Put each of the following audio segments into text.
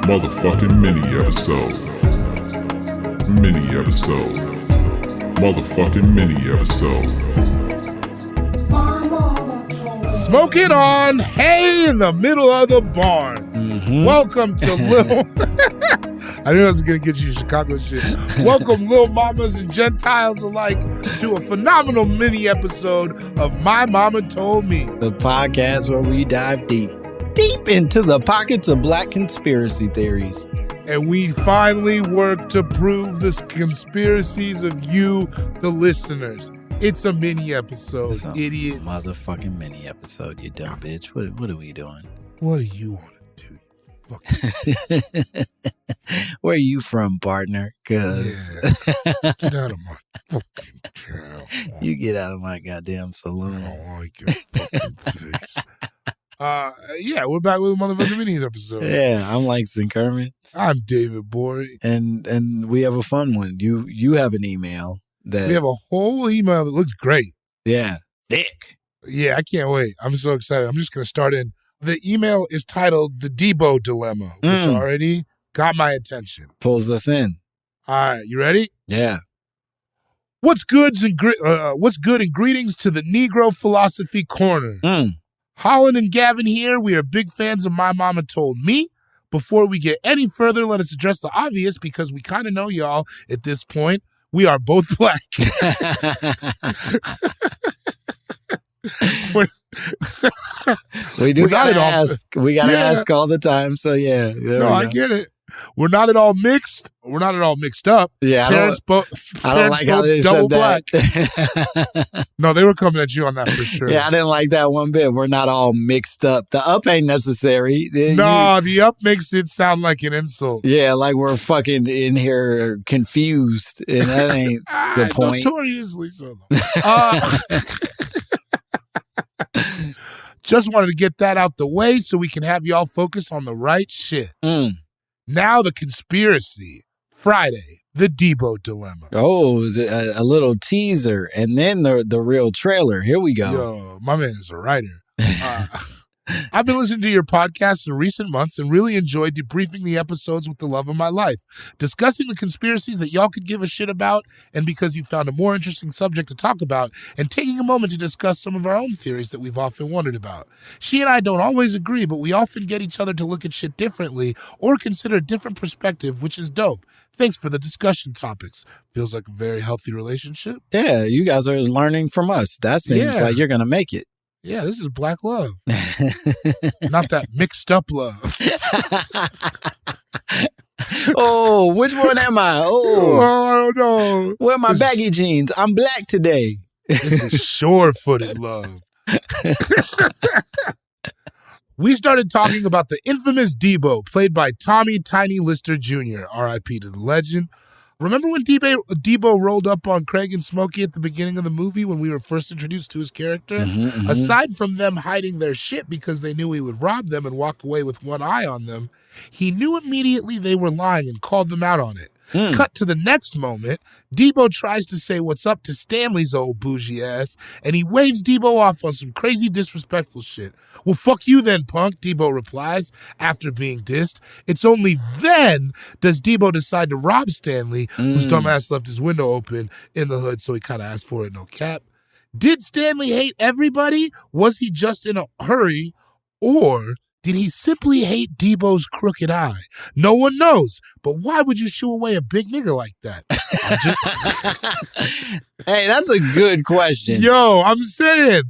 Motherfucking mini episode. Mini episode. Motherfucking mini episode. Smoke it on, hey, in the middle of the barn. Welcome to Lil... I knew I was going to get you Chicago shit. Welcome, Lil Mamas and Gentiles alike, to a phenomenal mini episode of My Mama Told Me. The podcast where we dive deep into the pockets of black conspiracy theories. And we finally work to prove the conspiracies of you, the listeners. It's a mini episode, idiots. Motherfucking mini episode, you dumb bitch. What are we doing? What do you want to do, you fucking... Where are you from, partner? Cause get out of my fucking town. You get out of my goddamn saloon. I don't like your fucking face. Yeah, we're back with a motherfucking mini episode. Yeah, I'm Langston Kerman. I'm David Bory. And we have a fun one. You have an email that... We have a whole email that looks great. Yeah. Thick. Yeah, I can't wait. I'm so excited. I'm just going to start in. The email is titled The Deebo Dilemma, which already got my attention. Pulls us in. All right, you ready? Yeah. What's good and greetings to the Negro Philosophy Corner. Holland and Gavin here. We are big fans of My Mama Told Me. Before we get any further, let us address the obvious because we kind of know y'all at this point. We are both black. We gotta ask all the time. So yeah. I get it. We're not at all mixed. We're not at all mixed up. Yeah, I don't like how they said that. No, they were coming at you on that for sure. Yeah, I didn't like that one bit. We're not all mixed up. The up ain't necessary. The up makes it sound like an insult. Yeah, like we're fucking in here confused, and that ain't the point. Notoriously so. Just wanted to get that out the way so we can have y'all focus on the right shit. Now the conspiracy. Friday, the Deebo Dilemma. Oh, is it a little teaser and then the real trailer. Here we go. Yo, my man is a writer. I've been listening to your podcast in recent months and really enjoyed debriefing the episodes with the love of my life, discussing the conspiracies that y'all could give a shit about, and because you found a more interesting subject to talk about, and taking a moment to discuss some of our own theories that we've often wondered about. She and I don't always agree, but we often get each other to look at shit differently or consider a different perspective, which is dope. Thanks for the discussion topics. Feels like a very healthy relationship. Yeah, you guys are learning from us. That seems like you're going to make it. Yeah, this is black love. Not that mixed up love. Oh, which one am I? Oh, I don't know. Where are my baggy jeans? I'm black today. This is sure-footed love. We started talking about the infamous Deebo, played by Tommy Tiny Lister Jr., R.I.P. to the legend. Remember when Deebo rolled up on Craig and Smokey at the beginning of the movie when we were first introduced to his character? Aside from them hiding their shit because they knew he would rob them and walk away with one eye on them, he knew immediately they were lying and called them out on it. Cut to the next moment, Deebo tries to say what's up to Stanley's old bougie ass, and he waves Deebo off on some crazy disrespectful shit. Well, fuck you then, punk, Deebo replies, after being dissed. It's only then does Deebo decide to rob Stanley, whose dumbass left his window open in the hood, so he kind of asked for it, no cap. Did Stanley hate everybody? Was he just in a hurry? Or did he simply hate Deebo's crooked eye? No one knows, but why would you shoo away a big nigga like that? Hey, that's a good question. Yo, I'm saying.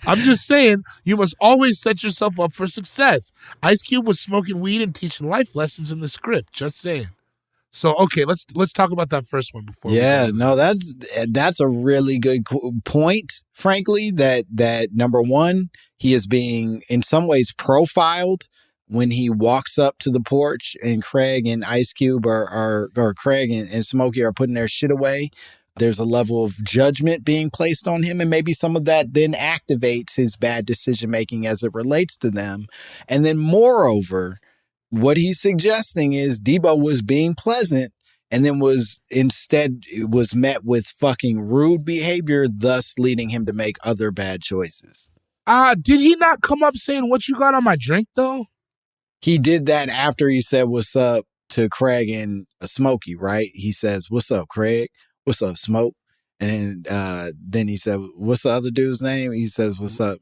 I'm just saying, you must always set yourself up for success. Ice Cube was smoking weed and teaching life lessons in the script. Just saying. So, okay, let's talk about that first one before. Yeah, no, that's a really good point, frankly, that number one, he is being in some ways profiled when he walks up to the porch and Craig and Ice Cube or Craig and Smokey are putting their shit away. There's a level of judgment being placed on him, and maybe some of that then activates his bad decision-making as it relates to them. And then moreover, what he's suggesting is Deebo was being pleasant and then was met with fucking rude behavior, thus leading him to make other bad choices. Did he not come up saying, "What you got on my drink," though? He did that after he said what's up to Craig and Smokey, right? He says, "What's up, Craig? What's up, Smoke?" And then he said, "What's the other dude's name?" He says, "What's up?"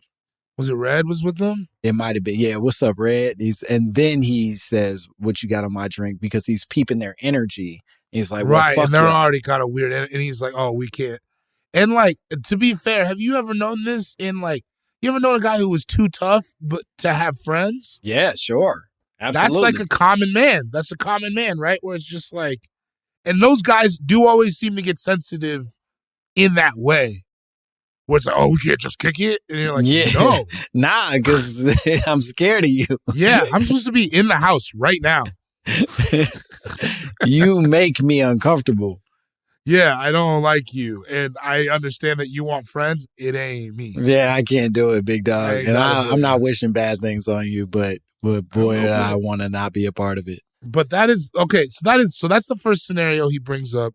Was it Red was with them? It might have been. Yeah, "What's up, Red?" And then he says, "What you got on my drink?" Because he's peeping their energy. He's like, well, right, fuck and they're y'all. already kind of weird. And he's like, "Oh, we can't." And like, to be fair, have you ever known this? You ever known a guy who was too tough but to have friends? Yeah, sure. Absolutely. That's like a common man. That's a common man, right? Where it's just like, and those guys do always seem to get sensitive in that way. Where it's like, "Oh, we can't just kick it." And you're like, "No." Nah, because I'm scared of you. Yeah, I'm supposed to be in the house right now. You make me uncomfortable. Yeah, I don't like you. And I understand that you want friends. It ain't me. Yeah, I can't do it, big dog. And I'm not wishing bad things on you, but boy, I want to not be a part of it. But that is, okay, so that's the first scenario he brings up.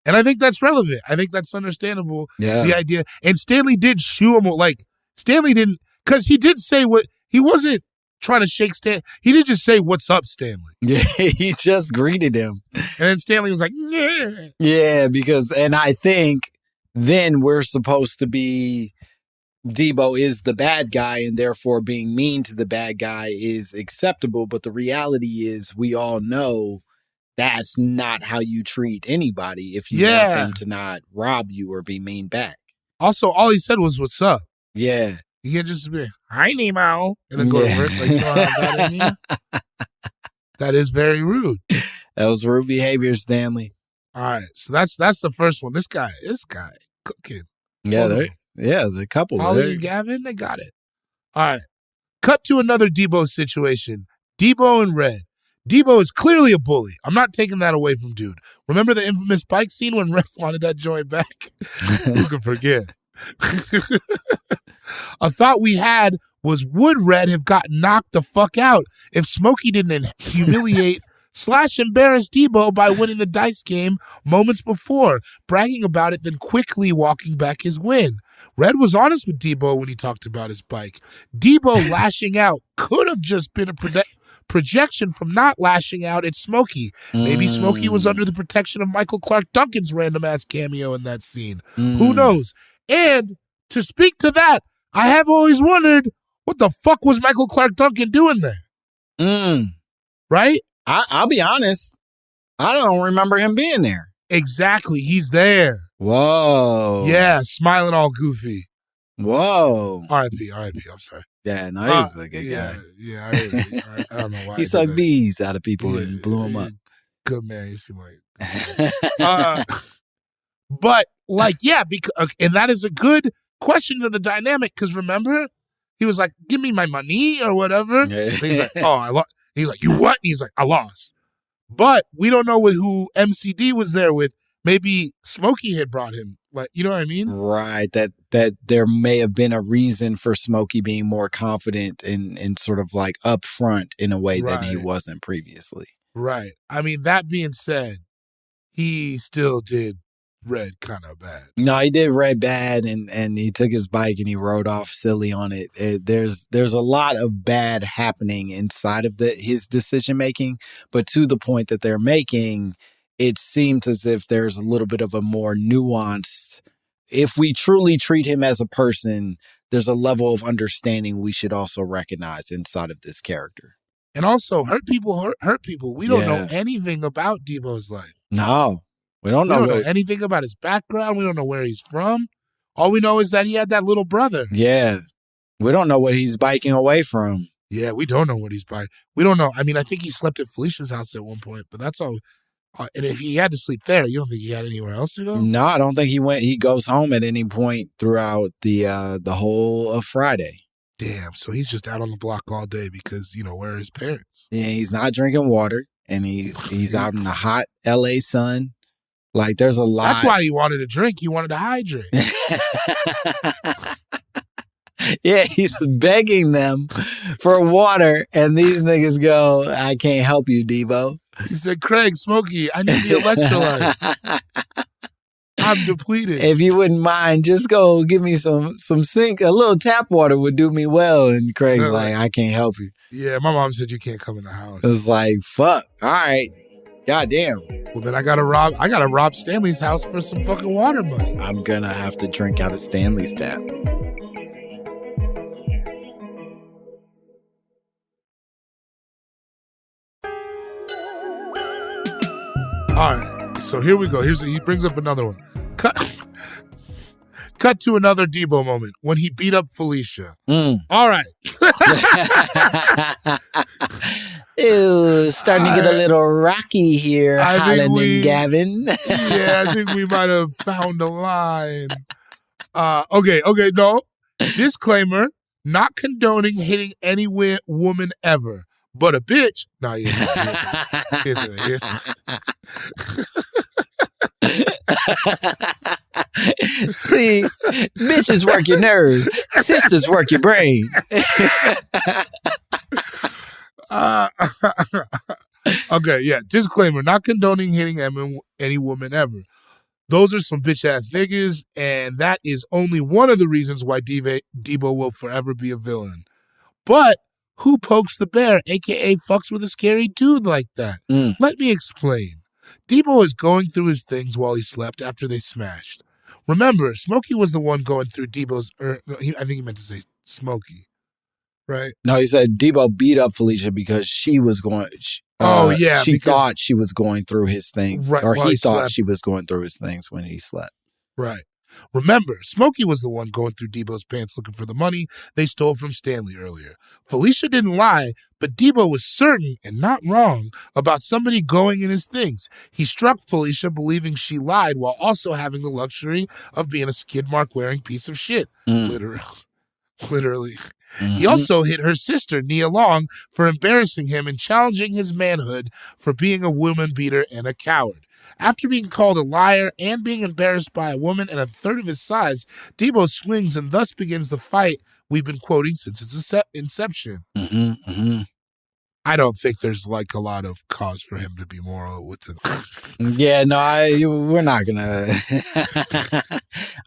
And I think that's relevant. I think that's understandable. Yeah. The idea. And Stanley did shoo him. Like, Stanley didn't, because he did say he wasn't trying to shake Stanley. He did just say, "What's up, Stanley?" Yeah, he just greeted him. And then Stanley was like, "Yeah." Yeah, and I think then we're supposed to be, Debo is the bad guy, and therefore being mean to the bad guy is acceptable. But the reality is we all know that's not how you treat anybody if you want them to not rob you or be mean back. Also, all he said was, "What's up?" Yeah. You can't just be, "Hi, Nemo," and then go to work like you don't have that in you. That is very rude. That was rude behavior, Stanley. All right, so that's the first one. This guy cooking. Yeah, the couple. Molly and Gavin, they got it. All right, cut to another Debo situation. Debo and Red. Debo is clearly a bully. I'm not taking that away from dude. Remember the infamous bike scene when Red wanted that joint back? Who can forget? A thought we had was, would Red have gotten knocked the fuck out if Smokey didn't humiliate / embarrass Debo by winning the dice game moments before, bragging about it, then quickly walking back his win? Red was honest with Debo when he talked about his bike. Debo lashing out could have just been a projection from not lashing out at Smokey. Maybe Smokey was under the protection of Michael Clark Duncan's random-ass cameo in that scene. Who knows? And to speak to that, I have always wondered, what the fuck was Michael Clark Duncan doing there? Right? I'll be honest. I don't remember him being there. Exactly. He's there. Whoa. Yeah, smiling all goofy. Whoa. R.I.P. I'm sorry. Yeah, no, he was a good guy. Yeah, I don't know why. He sucked bees out of people and blew them up. Good man. You seem like... But, like, yeah, because, and that is a good question to the dynamic, because remember, he was like, "Give me my money," or whatever. And he's like, "Oh, I lost." He's like, "You what?" And he's like, "I lost." But we don't know who MCD was there with. Maybe Smokey had brought him. Like, you know what I mean? Right. That there may have been a reason for Smokey being more confident and sort of like upfront in a way that he wasn't previously. Right. I mean, that being said, he still did Red kind of bad. No, he did Red bad, and he took his bike and he rode off silly on it. There's a lot of bad happening inside of his decision making, but to the point that they're making, it seems as if there's a little bit of a more nuanced. If we truly treat him as a person, there's a level of understanding we should also recognize inside of this character. And also, hurt people hurt people. We don't know anything about Debo's life. No. We don't know anything about his background. We don't know where he's from. All we know is that he had that little brother. Yeah. We don't know what he's biking away from. Yeah, we don't know what he's biking. We don't know. I mean, I think he slept at Felicia's house at one point, but that's all. And if he had to sleep there, you don't think he had anywhere else to go? No, I don't think he went. He goes home at any point throughout the whole of Friday. Damn. So he's just out on the block all day because, where are his parents? Yeah, he's not drinking water, and he's out in the hot LA sun. Like, there's a lot. That's why he wanted to drink. He wanted to hydrate. Yeah, he's begging them for water, and these niggas go, "I can't help you, Debo." He said, "Craig, Smokey, I need the electrolytes." I'm depleted. If you wouldn't mind, just go give me some sink. A little tap water would do me well. And Craig's like, I can't help you. Yeah, my mom said you can't come in the house. It's like, fuck. All right. Goddamn. Well, then I gotta rob Stanley's house for some fucking water money. I'm gonna have to drink out of Stanley's tap. All right, so here we go. He brings up another one. Cut to another Deebo moment when he beat up Felicia. All right. Ew, starting to get a little rocky here, Holland and Gavin. Yeah, I think we might have found a line. Okay, no. Disclaimer, not condoning hitting any woman ever. But a bitch. No, here's See, bitches work your nerve. Sisters work your brain. Okay, yeah. Disclaimer, not condoning hitting any woman ever. Those are some bitch-ass niggas, and that is only one of the reasons why Deebo will forever be a villain. But who pokes the bear, a.k.a. fucks with a scary dude like that? Let me explain. Deebo is going through his things while he slept after they smashed. Remember, Smokey was the one going through Deebo's... I think he meant to say Smokey, right? No, he said Deebo beat up Felicia because she was going... She thought she was going through his things. Right, or he thought she was going through his things when he slept. Right. Remember, Smokey was the one going through Deebo's pants looking for the money they stole from Stanley earlier. Felicia didn't lie, but Deebo was certain, and not wrong, about somebody going in his things. He struck Felicia believing she lied while also having the luxury of being a skid mark wearing piece of shit. Literally. He also hit her sister, Nia Long, for embarrassing him and challenging his manhood for being a woman beater and a coward. After being called a liar and being embarrassed by a woman and a third of his size, Deebo swings and thus begins the fight we've been quoting since its inception. I don't think there's like a lot of cause for him to be moral with it. Yeah, no, we're not gonna.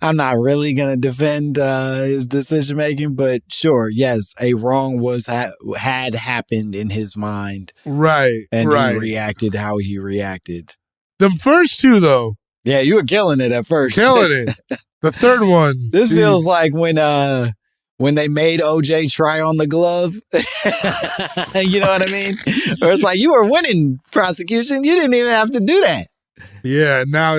I'm not really gonna defend his decision making, but sure, yes, a wrong had happened in his mind, right? And he reacted how he reacted. The first two, though, yeah, you were killing it at first, killing it. The third one, this feels like when they made OJ try on the glove. You know what I mean? Or it's like, you were winning prosecution. You didn't even have to do that. Yeah, now...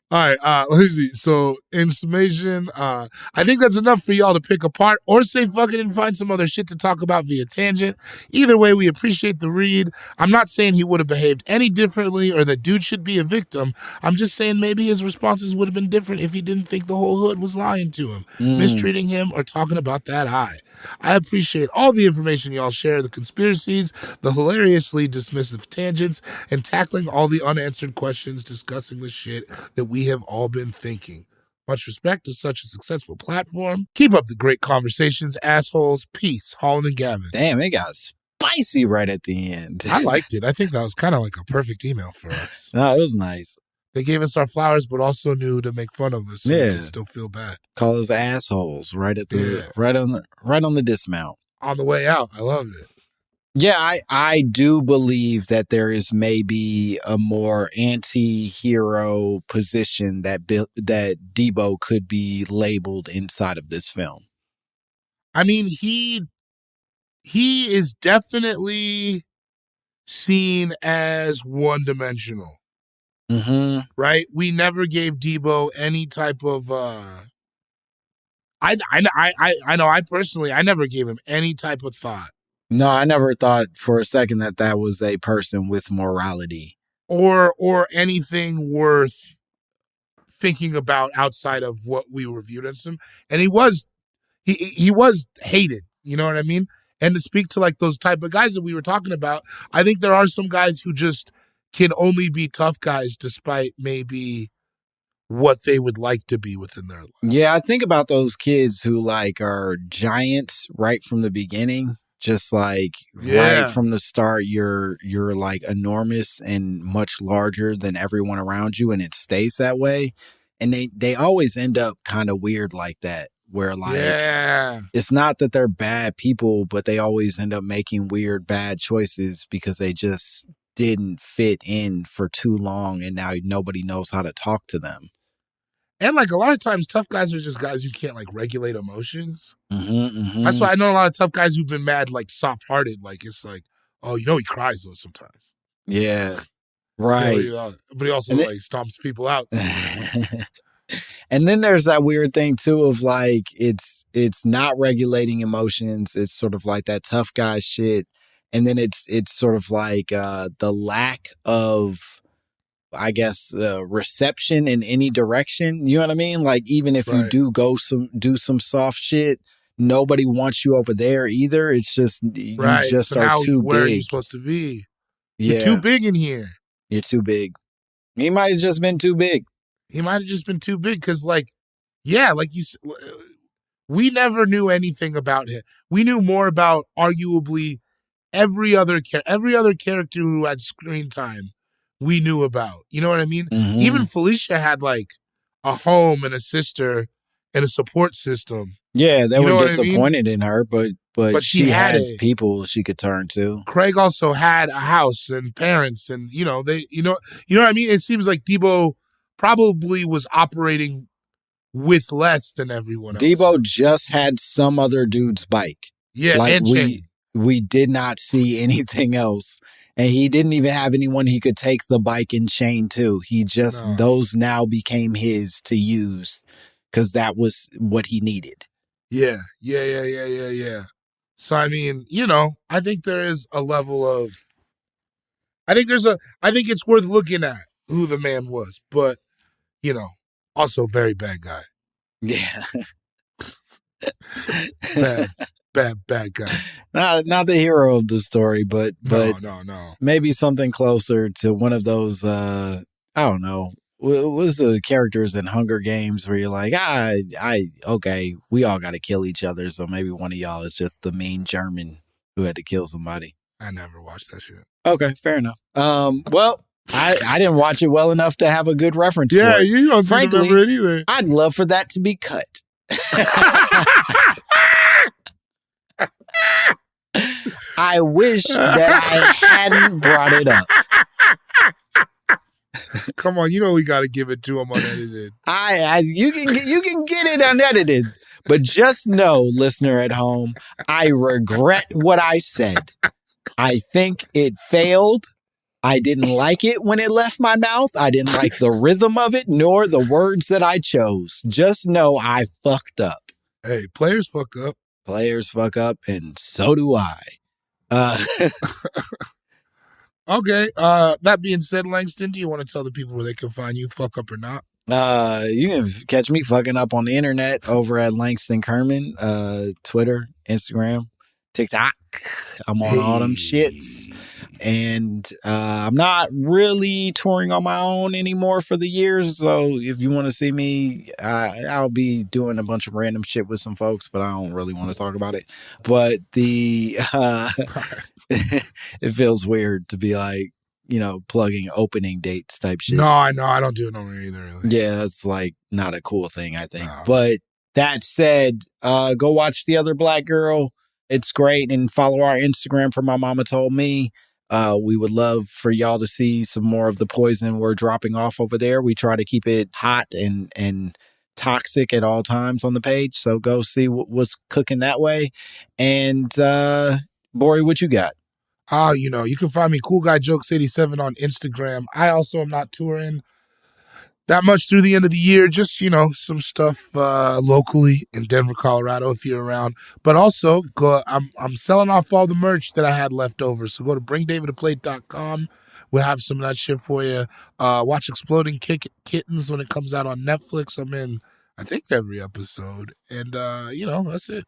All right, let's see. So, in summation, I think that's enough for y'all to pick apart or say fuck it and find some other shit to talk about via tangent. Either way, we appreciate the read. I'm not saying he would have behaved any differently or that dude should be a victim. I'm just saying maybe his responses would have been different if he didn't think the whole hood was lying to him, mistreating him, or talking about that eye. I appreciate all the information y'all share, the conspiracies, the hilariously dismissive tangents, and tackling all the unanswered questions, discussing the shit that we have all been thinking. Much respect to such a successful platform. Keep up the great conversations, assholes. Peace. Holland and Gavin. Damn, it got spicy right at the end. I liked it. I think that was kind of like a perfect email for us. No, it was nice. They gave us our flowers, but also knew to make fun of us. So we can still feel bad. Call us assholes right at the right on the dismount. On the way out. I love it. Yeah, I do believe that there is maybe a more anti-hero position that Deebo could be labeled inside of this film. I mean, he is definitely seen as one-dimensional. Right? We never gave Deebo any type of I know I personally never gave him any type of thought. No, I never thought for a second that was a person with morality or anything worth thinking about outside of what we reviewed as him. And he was hated, you know what I mean? And to speak to like those type of guys that we were talking about, I think there are some guys who just can only be tough guys despite maybe what they would like to be within their life. Yeah, I think about those kids who like are giants right from the beginning. Just like right from the start, you're like enormous and much larger than everyone around you, and it stays that way. And they always end up kind of weird like that, where like it's not that they're bad people, but they always end up making weird bad choices because they just didn't fit in for too long, and now nobody knows how to talk to them. And like a lot of times, tough guys are just guys who can't like regulate emotions. Mm-hmm. That's why I know a lot of tough guys who've been mad, like soft-hearted. Like it's like, oh, he cries though sometimes. Yeah, right. But he also like stomps people out. And then there's that weird thing too of like it's not regulating emotions. It's sort of like that tough guy shit, and then it's sort of like the lack of, I guess, reception in any direction. You know what I mean? Like even if you do some soft shit, nobody wants you over there either. It's just you just so are now too where big. are you supposed to be? Yeah. You're too big in here. You're too big. He might have just been too big. He might have just been too big because, like, like you said, we never knew anything about him. We knew more about arguably every other character who had screen time. We knew about. You know what I mean? Mm-hmm. Even Felicia had like a home and a sister and a support system. Yeah, they were disappointed in her, but she had people she could turn to. Craig also had a house and parents, and you know what I mean. It seems like Deebo probably was operating with less than everyone else. Deebo just had some other dude's bike. Yeah, like and chain. We did not see anything else. And he didn't even have anyone he could take the bike and chain to. He just, those now became his to use because that was what he needed. Yeah. So, I mean, I think there is a level of, I think it's worth looking at who the man was, but, also very bad guy. Yeah. Bad guy. Not the hero of the story, but no. Maybe something closer to one of those, I don't know. What was the characters in Hunger Games where you're like, okay, we all got to kill each other. So maybe one of y'all is just the mean German who had to kill somebody. I never watched that shit. Okay, fair enough. Well, I didn't watch it well enough to have a good reference for it. Yeah, you don't remember it either. I'd love for that to be cut. I wish that I hadn't brought it up. Come on, we got to give it to him unedited. You can get it unedited, but just know, listener at home, I regret what I said. I think it failed. I didn't like it when it left my mouth. I didn't like the rhythm of it, nor the words that I chose. Just know I fucked up. Hey, players fuck up. Players fuck up, and so do I. Okay. That being said, Langston, do you want to tell the people where they can find you, fuck up or not? You can catch me fucking up on the internet over at Langston Kerman, Twitter, Instagram, TikTok. I'm on all them shits. And I'm not really touring on my own anymore for the years. So if you want to see me, I'll be doing a bunch of random shit with some folks, but I don't really want to talk about it. But it feels weird to be like, plugging opening dates type shit. No, I know. I don't do it over either. Really. Yeah, that's like not a cool thing, I think. No. But that said, go watch The Other Black Girl. It's great. And follow our Instagram for My Mama Told Me. We would love for y'all to see some more of the poison we're dropping off over there. We try to keep it hot and toxic at all times on the page. So go see what's cooking that way. And, Bori, what you got? You can find me Cool Guy Jokes 87 on Instagram. I also am not touring that much through the end of the year. Just, some stuff locally in Denver, Colorado, if you're around. But also, I'm selling off all the merch that I had left over. So go to bringdavidtoplate.com. We'll have some of that shit for you. Watch Exploding Kittens when it comes out on Netflix. I'm in, I think, every episode. And, that's it.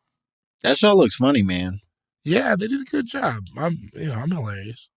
That show looks funny, man. Yeah, they did a good job. I'm hilarious.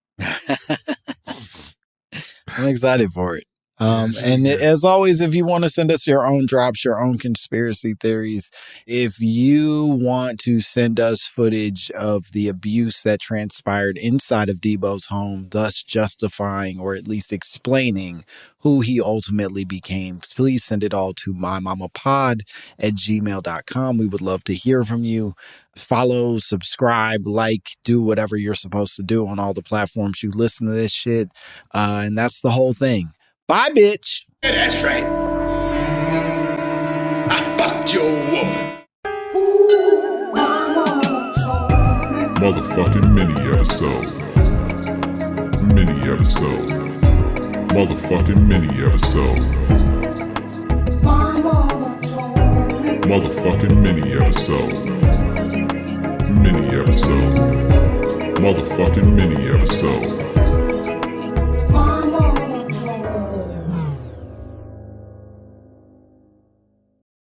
I'm excited for it. And as always, if you want to send us your own drops, your own conspiracy theories, if you want to send us footage of the abuse that transpired inside of Deebo's home, thus justifying or at least explaining who he ultimately became, please send it all to mymommapod@gmail.com. We would love to hear from you. Follow, subscribe, like, do whatever you're supposed to do on all the platforms you listen to this shit. And that's the whole thing. Bye, bitch. Yeah, that's right. I fucked your woman. Motherfucking mini episode. Mini episode. Motherfucking mini episode. Motherfucking mini episode. Mini episode. Motherfucking mini episode.